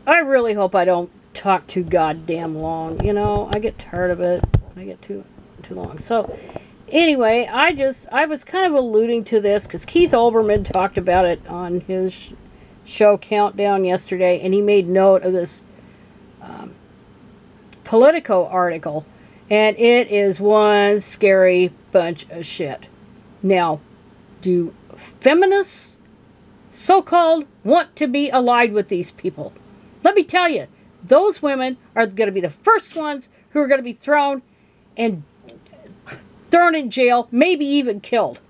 I really hope I don't talk too goddamn long. You know, I get tired of it. I get too long. So, anyway, I was kind of alluding to this because Keith Olbermann talked about it on his show Countdown yesterday, and he made note of this Politico article, and it is one scary bunch of shit. Now, do feminists, so-called, want to be allied with these people? Let me tell you, those women are going to be the first ones who are going to be thrown in jail, maybe even killed.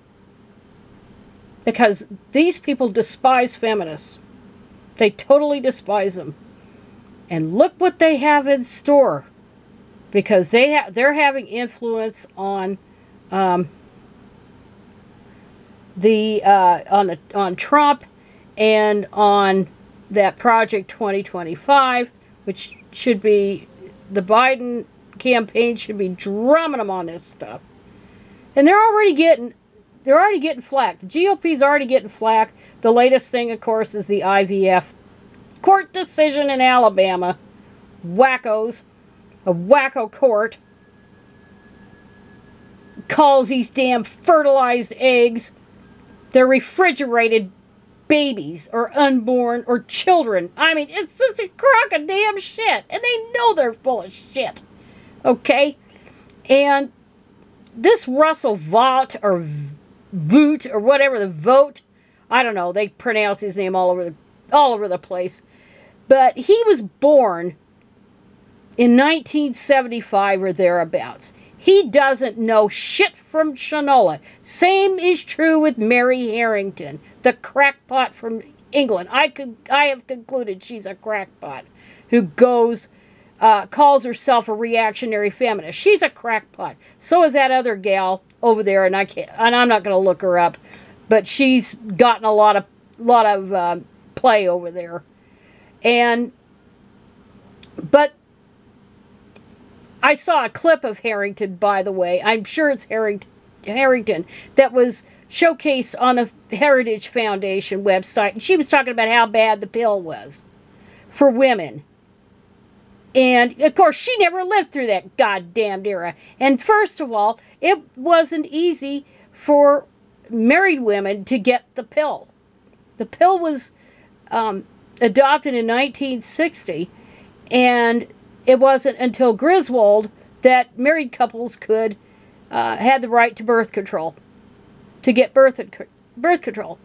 Because these people despise feminists. They totally despise them. And look what they have in store. Because they're having influence on on Trump and on that Project 2025, which should be, the Biden campaign should be drumming them on this stuff. And they're already getting flack. The GOP's already getting flack. The latest thing, of course, is the IVF court decision in Alabama. Wackos. A wacko court calls these damn fertilized eggs, they're refrigerated babies or unborn or children. I mean, it's just a crock of damn shit. And they know they're full of shit. Okay? And this Russell Vought or Voot or whatever, the Vote, I don't know, they pronounce his name all over the place. But he was born in 1975 or thereabouts. He doesn't know shit from Shinola. Same is true with Mary Harrington, the crackpot from England. I have concluded she's a crackpot who goes, calls herself a reactionary feminist. She's a crackpot. So is that other gal over there, and I'm not going to look her up, but she's gotten a lot of play over there. But I saw a clip of Harrington, by the way. I'm sure it's Harrington, that was showcased on the Heritage Foundation website. And she was talking about how bad the pill was for women. And, of course, she never lived through that goddamn era. And first of all, it wasn't easy for married women to get the pill. The pill was adopted in 1960, and it wasn't until Griswold that married couples could had the right to birth control, to get birth control,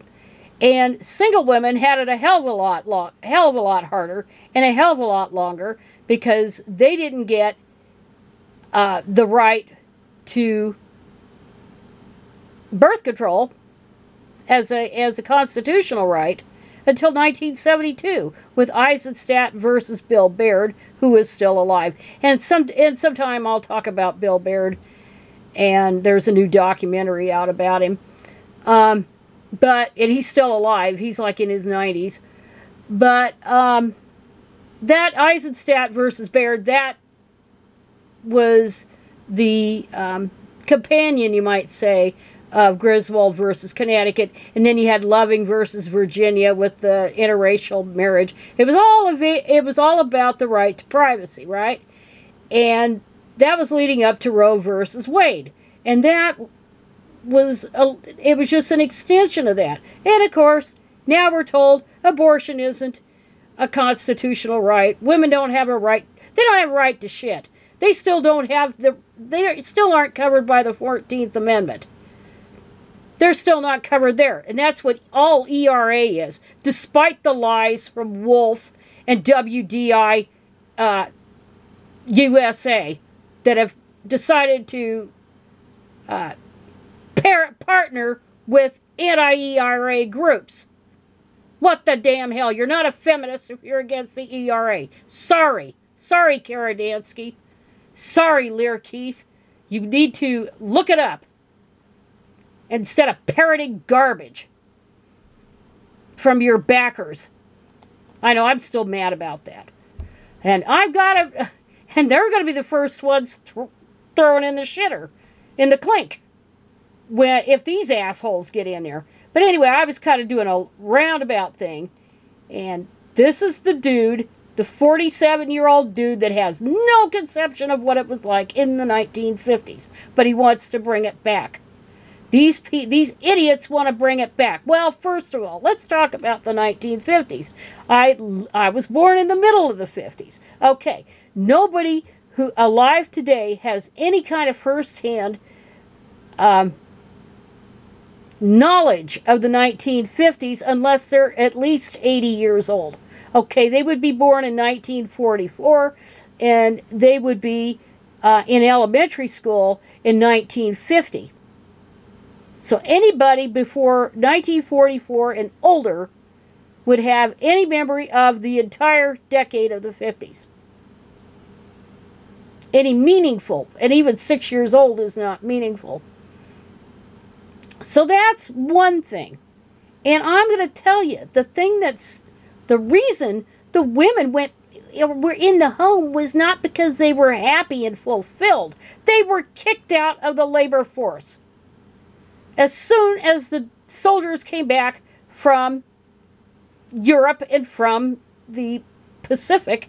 and single women had it a hell of a lot harder and a hell of a lot longer because they didn't get the right to birth control as a constitutional right until 1972 with Eisenstadt versus Bill Baird, who is still alive. And sometime I'll talk about Bill Baird, and there's a new documentary out about him. And he's still alive. He's like in his 90s. But that Eisenstadt versus Baird, that was the companion, you might say, of Griswold versus Connecticut, and then you had Loving versus Virginia with the interracial marriage. It was all about the right to privacy, right? And that was leading up to Roe versus Wade, and that was it was just an extension of that. And of course, now we're told abortion isn't a constitutional right. Women don't have a right. They don't have a right to shit. They still don't have they still aren't covered by the 14th Amendment. They're still not covered there. And that's what all ERA is. Despite the lies from Wolf and WDI USA that have decided to partner with anti-ERA groups. What the damn hell? You're not a feminist if you're against the ERA. Sorry. Sorry, Kara Dansky. Sorry, Lear Keith. You need to look it up instead of parroting garbage from your backers. I know, I'm still mad about that. And and they're going to be the first ones throwing in the shitter, in the clink, if these assholes get in there. But anyway, I was kind of doing a roundabout thing, and this is the dude The 47-year-old dude that has no conception of what it was like in the 1950s, but he wants to bring it back. These idiots want to bring it back. Well, first of all, let's talk about the 1950s. I was born in the middle of the 50s. Okay, nobody who alive today has any kind of first-hand knowledge of the 1950s unless they're at least 80 years old. Okay, they would be born in 1944, and they would be in elementary school in 1950. So anybody before 1944 and older would have any memory of the entire decade of the 50s. Any meaningful, and even 6 years old is not meaningful. So that's one thing. And I'm going to tell you, the reason the women were in the home was not because they were happy and fulfilled. They were kicked out of the labor force. As soon as the soldiers came back from Europe and from the Pacific,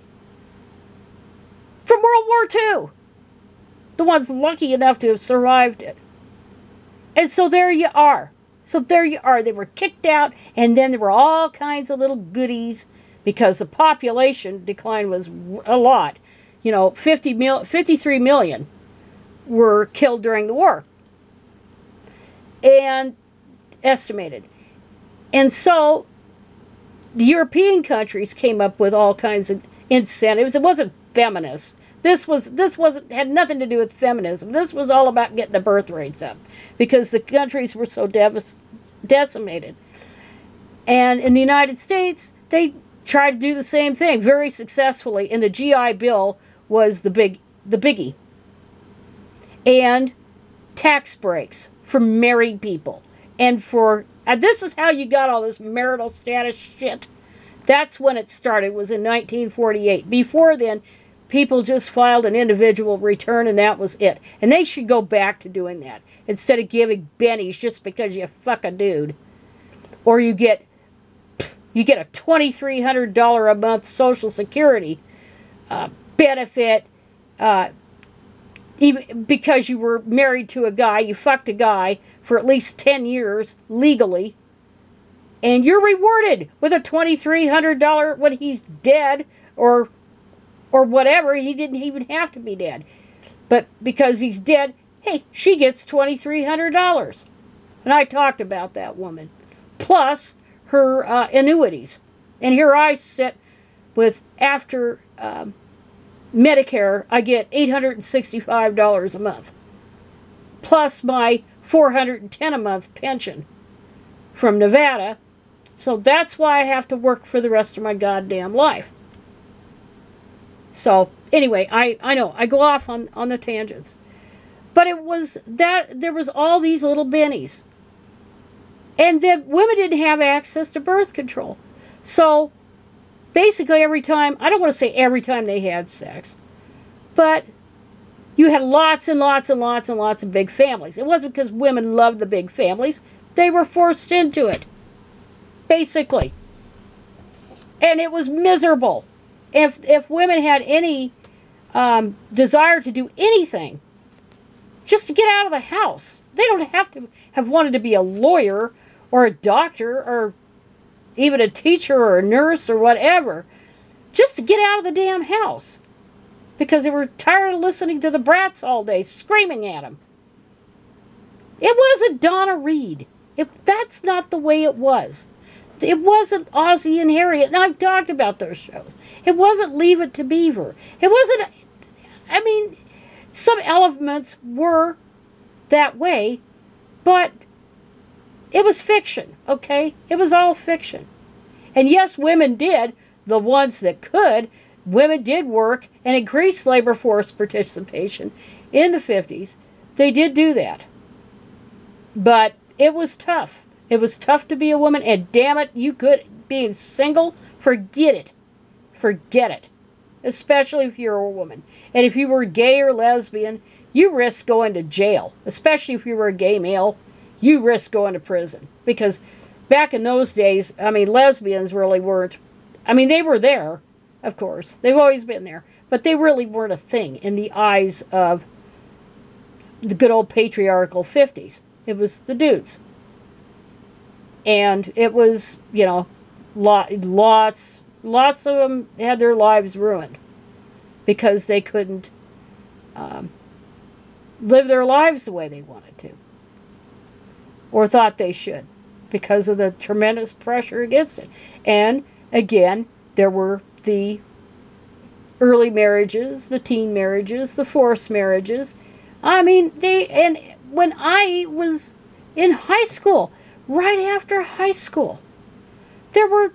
from World War II, the ones lucky enough to have survived it. And so there you are. They were kicked out, and then there were all kinds of little goodies because the population decline was a lot. 53 million were killed during the war. And estimated. And so the European countries came up with all kinds of incentives. It wasn't feminist. This had nothing to do with feminism. This was all about getting the birth rates up because the countries were so decimated. And in the United States, they tried to do the same thing very successfully, and the GI Bill was the biggie. And tax breaks for married people. And this is how you got all this marital status shit. That's when it started, was in 1948. Before then, people just filed an individual return and that was it. And they should go back to doing that instead of giving bennies just because you fuck a dude. Or you get a $2,300 a month Social Security benefit even because you were married to a guy, you fucked a guy for at least 10 years legally, and you're rewarded with a $2,300 when he's dead or whatever. He didn't even have to be dead. But because he's dead, hey, she gets $2,300. And I talked about that woman. Plus her annuities. And here I sit with, after Medicare, I get $865 a month. Plus my $410 a month pension from Nevada. So that's why I have to work for the rest of my goddamn life. So anyway, I know I go off on the tangents. But it was that there was all these little bennies. And then women didn't have access to birth control. So basically every time, I don't want to say every time they had sex, but you had lots and lots and lots and lots of big families. It wasn't because women loved the big families. They were forced into it. Basically. And it was miserable. If women had any desire to do anything, just to get out of the house. They don't have to have wanted to be a lawyer or a doctor or even a teacher or a nurse or whatever. Just to get out of the damn house. Because they were tired of listening to the brats all day, screaming at them. It wasn't Donna Reed. That's not the way it was. It wasn't Ozzie and Harriet, and I've talked about those shows. It wasn't Leave It to Beaver. It wasn't, I mean, some elements were that way, but it was fiction, okay? It was all fiction. And yes, women did, the ones that could, women did work and increase labor force participation in the 50s. They did do that. But it was tough. It was tough to be a woman, and damn it, you could, being single, forget it. Forget it. Especially if you're a woman. And if you were gay or lesbian, you risk going to jail. Especially if you were a gay male, you risk going to prison. Because back in those days, I mean, lesbians really weren't, I mean, they were there, of course. They've always been there. But they really weren't a thing in the eyes of the good old patriarchal 50s. It was the dudes. And it was, you know, lots of them had their lives ruined because they couldn't live their lives the way they wanted to, or thought they should, because of the tremendous pressure against it. And again, there were the early marriages, the teen marriages, the forced marriages. I mean, and when I was in high school, right after high school, there were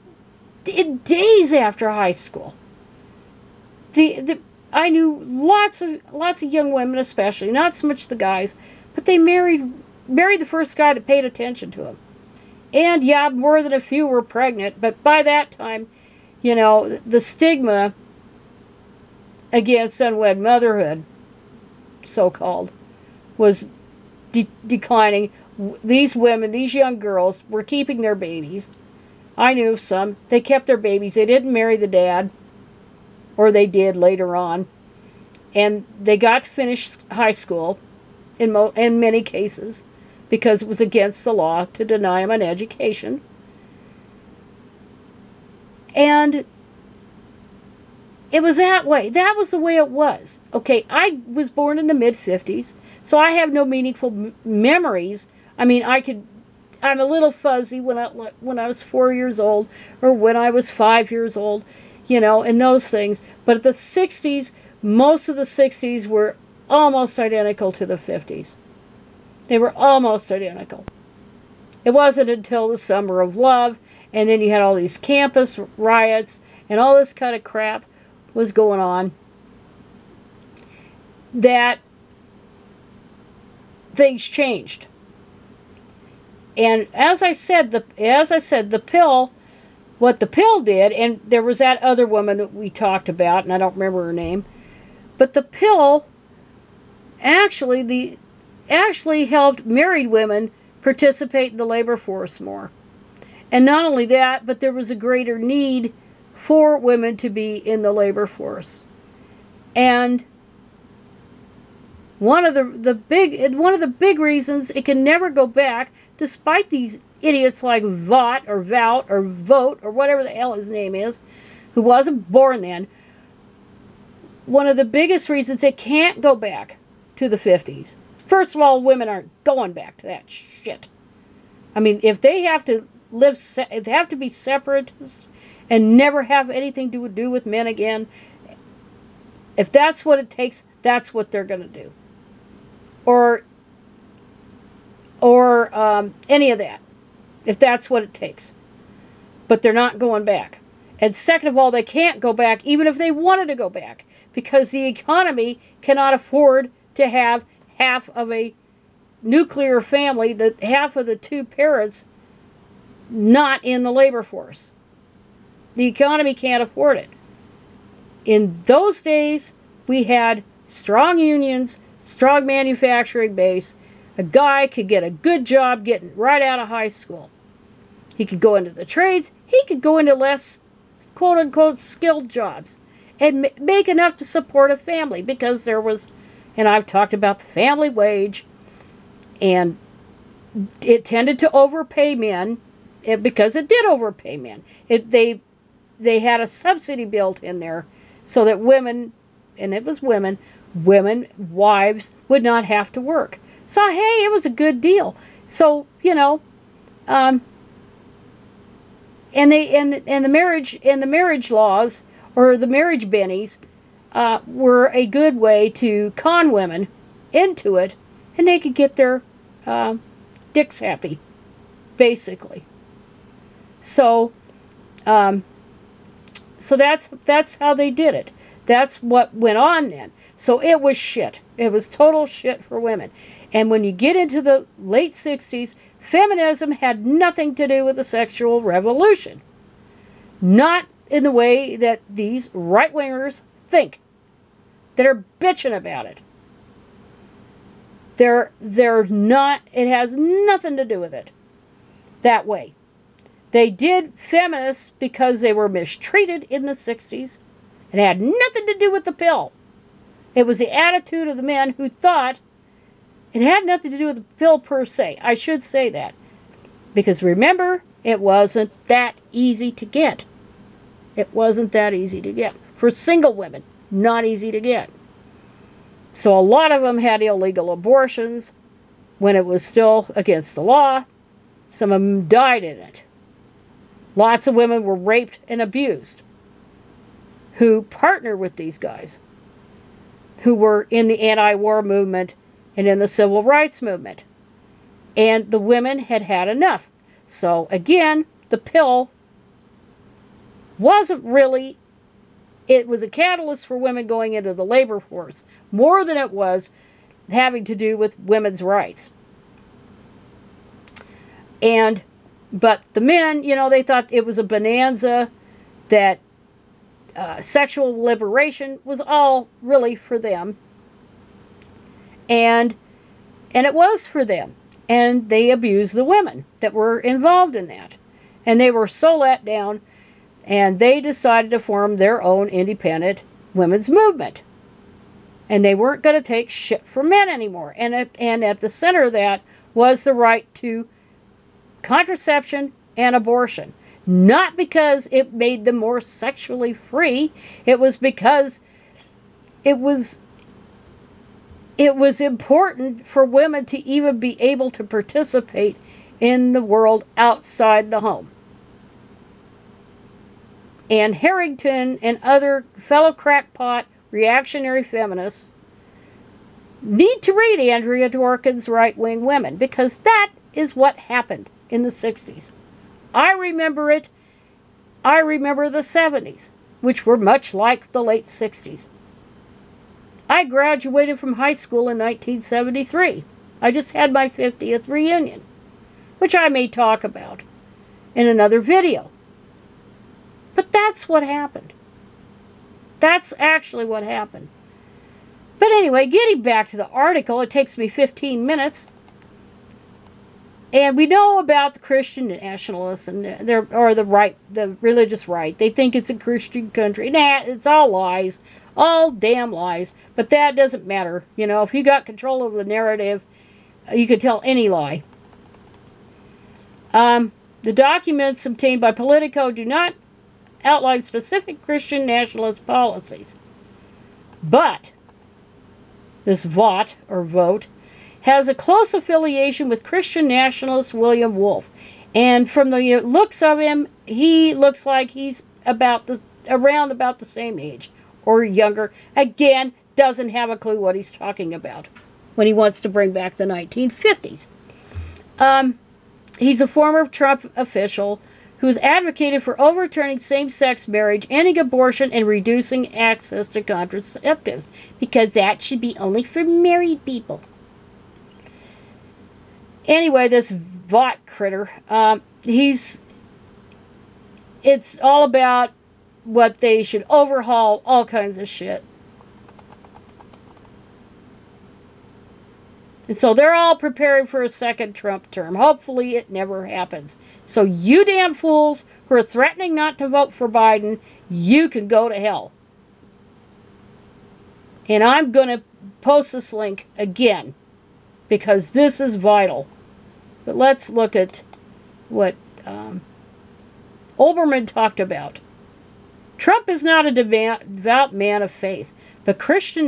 days after high school. I knew lots of young women, especially, not so much the guys, but they married the first guy that paid attention to them. And yeah, more than a few were pregnant, but by that time, you know, the stigma against unwed motherhood, so-called, was declining. These women, these young girls, were keeping their babies. I knew some. They kept their babies. They didn't marry the dad, or they did later on. And they got to finish high school in many cases, because it was against the law to deny them an education. And it was that way. That was the way it was. Okay, I was born in the mid-50s, so I have no meaningful memories. I mean, I'm a little fuzzy when I was 4 years old, or when I was 5 years old, you know, and those things. But the 60s, most of the 60s were almost identical to the 50s. They were almost identical. It wasn't until the Summer of Love, and then you had all these campus riots, and all this kind of crap was going on, that things changed. And as I said, the pill, what the pill did, and there was that other woman that we talked about, and I don't remember her name, but the pill actually helped married women participate in the labor force more. And not only that, but there was a greater need for women to be in the labor force. And one of the big reasons it can never go back, despite these idiots like Vote or Vote or whatever the hell his name is, who wasn't born then, one of the biggest reasons it can't go back to the 50s. First of all, women aren't going back to that shit. I mean, if they have to if they have to be separatists and never have anything to do with men again, if that's what it takes, that's what they're going to do. Or any of that, if that's what it takes. But they're not going back. And second of all, they can't go back even if they wanted to go back, because the economy cannot afford to have half of a nuclear family, that half of the two parents not in the labor force. The economy can't afford it. In those days, we had strong unions, strong manufacturing base. A guy could get a good job getting right out of high school. He could go into the trades. He could go into less, quote-unquote, skilled jobs and make enough to support a family, because there was, and I've talked about the family wage, and it tended to overpay men, because it did overpay men. They had a subsidy built in there so that women, and it was women, wives, would not have to work. So, hey, it was a good deal. So, you know, and the marriage laws, or the marriage bennies, were a good way to con women into it, and they could get their dicks happy, basically. So, so that's how they did it. That's what went on then. So it was shit. It was total shit for women. And when you get into the late 60s, feminism had nothing to do with the sexual revolution. Not in the way that these right-wingers think, that are bitching about it. They're not, it has nothing to do with it that way. They did feminists because they were mistreated in the 60s. It had nothing to do with the pill. It was the attitude of the men who thought it had nothing to do with the pill per se. I should say that. Because remember, it wasn't that easy to get. It wasn't that easy to get. For single women, not easy to get. So a lot of them had illegal abortions when it was still against the law. Some of them died in it. Lots of women were raped and abused who partnered with these guys, who were in the anti-war movement and in the civil rights movement. And the women had had enough. So again, the pill wasn't really, it was a catalyst for women going into the labor force, more than it was having to do with women's rights. But the men, you know, they thought it was a bonanza, that sexual liberation was all really for them. And it was for them. And they abused the women that were involved in that. And they were so let down, and they decided to form their own independent women's movement. And they weren't going to take shit from men anymore. And at the center of that was the right to contraception and abortion. Not because it made them more sexually free. It was because it was important for women to even be able to participate in the world outside the home. And Harrington and other fellow crackpot reactionary feminists need to read Andrea Dworkin's Right-Wing Women, because that is what happened in the 60s. I remember it. I remember the 70s, which were much like the late 60s. I graduated from high school in 1973. I just had my 50th reunion, which I may talk about in another video. But that's what happened. That's actually what happened. But anyway, getting back to the article, it takes me 15 minutes. And we know about the Christian nationalists and the religious right. They think it's a Christian country. Nah, it's all lies. All damn lies. But that doesn't matter. You know, if you got control over the narrative, you could tell any lie. The documents obtained by Politico do not outline specific Christian nationalist policies. But this vote has a close affiliation with Christian nationalist William Wolfe. And from the looks of him, he looks like he's around about the same age or younger. Again, doesn't have a clue what he's talking about when he wants to bring back the 1950s. He's a former Trump official who's advocated for overturning same-sex marriage, ending abortion, and reducing access to contraceptives, because that should be only for married people. Anyway, this Vought critter, it's all about what they should overhaul, all kinds of shit. And so they're all preparing for a second Trump term. Hopefully it never happens. So you damn fools who are threatening not to vote for Biden, you can go to hell. And I'm going to post this link again, because this is vital. But let's look at what Olbermann talked about. Trump is not a devout man of faith, but Christian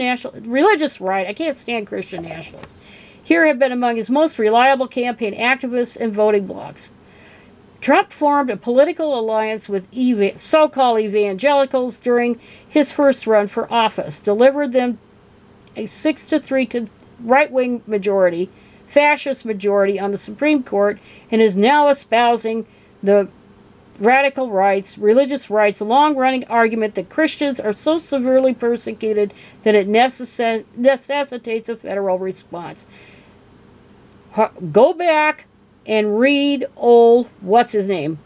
religious right. I can't stand Christian nationalists. Here have been among his most reliable campaign activists and voting blocs. Trump formed a political alliance with so-called evangelicals during his first run for office, delivered them a 6-3 right-wing majority, fascist majority on the Supreme Court, and is now espousing the radical rights, religious rights, a long-running argument that Christians are so severely persecuted that it necessitates a federal response. Go back and read old, what's his name?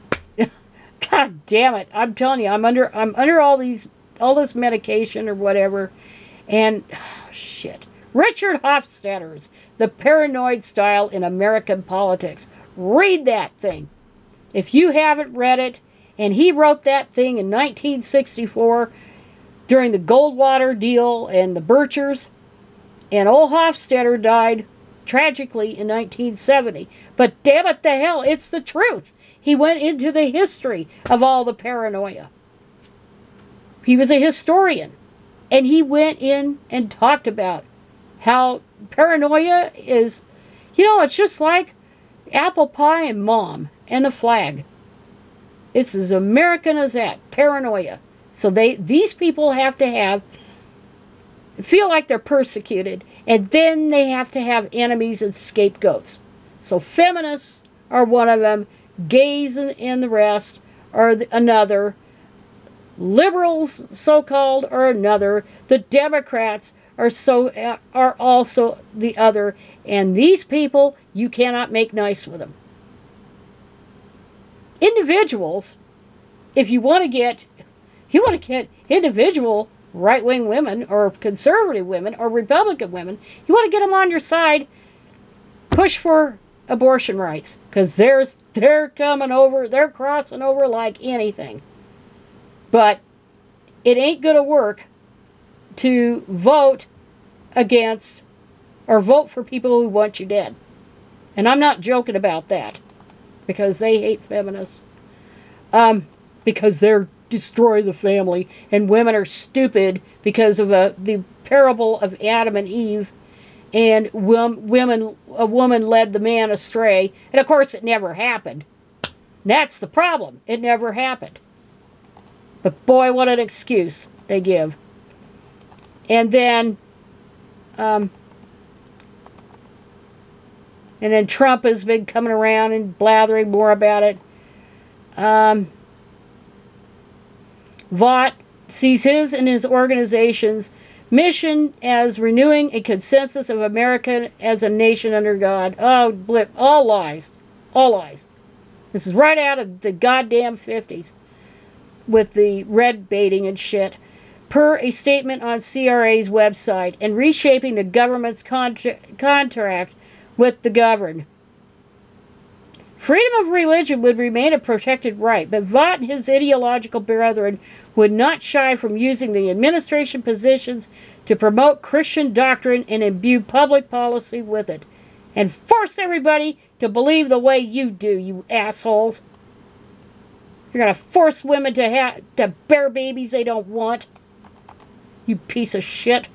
God damn it! I'm telling you, I'm under all this medication or whatever, and shit. Richard Hofstadter's The Paranoid Style in American Politics. Read that thing. If you haven't read it, and he wrote that thing in 1964, during the Goldwater deal and the Birchers. And old Hofstadter died tragically in 1970. But damn it the hell, it's the truth. He went into the history of all the paranoia. He was a historian. And he went in and talked about how paranoia is, it's just like apple pie and mom and the flag. It's as American as that, paranoia. So these people have to feel like they're persecuted, and then they have to have enemies and scapegoats. So feminists are one of them, gays and the rest are another, liberals so-called are another, the Democrats are also the other, and these people, you cannot make nice with them. Individuals, if you want to get individual right-wing women or conservative women or Republican women, you want to get them on your side, push for abortion rights, because they're coming over, they're crossing over like anything. But it ain't going to work to vote against or vote for people who want you dead. And I'm not joking about that, because they hate feminists. Because they're destroy the family, and women are stupid because of the parable of Adam and Eve, and a woman led the man astray, and of course it never happened. That's the problem. It never happened. But boy, what an excuse they give. And then Trump has been coming around and blathering more about it. Vaught sees his and his organization's mission as renewing a consensus of America as a nation under God. Oh, blip. All lies. All lies. This is right out of the goddamn 50s with the red baiting and shit. Per a statement on CRA's website, and reshaping the government's contract with the governed. Freedom of religion would remain a protected right, but Vaught and his ideological brethren would not shy from using the administration positions to promote Christian doctrine and imbue public policy with it, and force everybody to believe the way you do, you assholes. You're going to force women to bear babies they don't want. You piece of shit.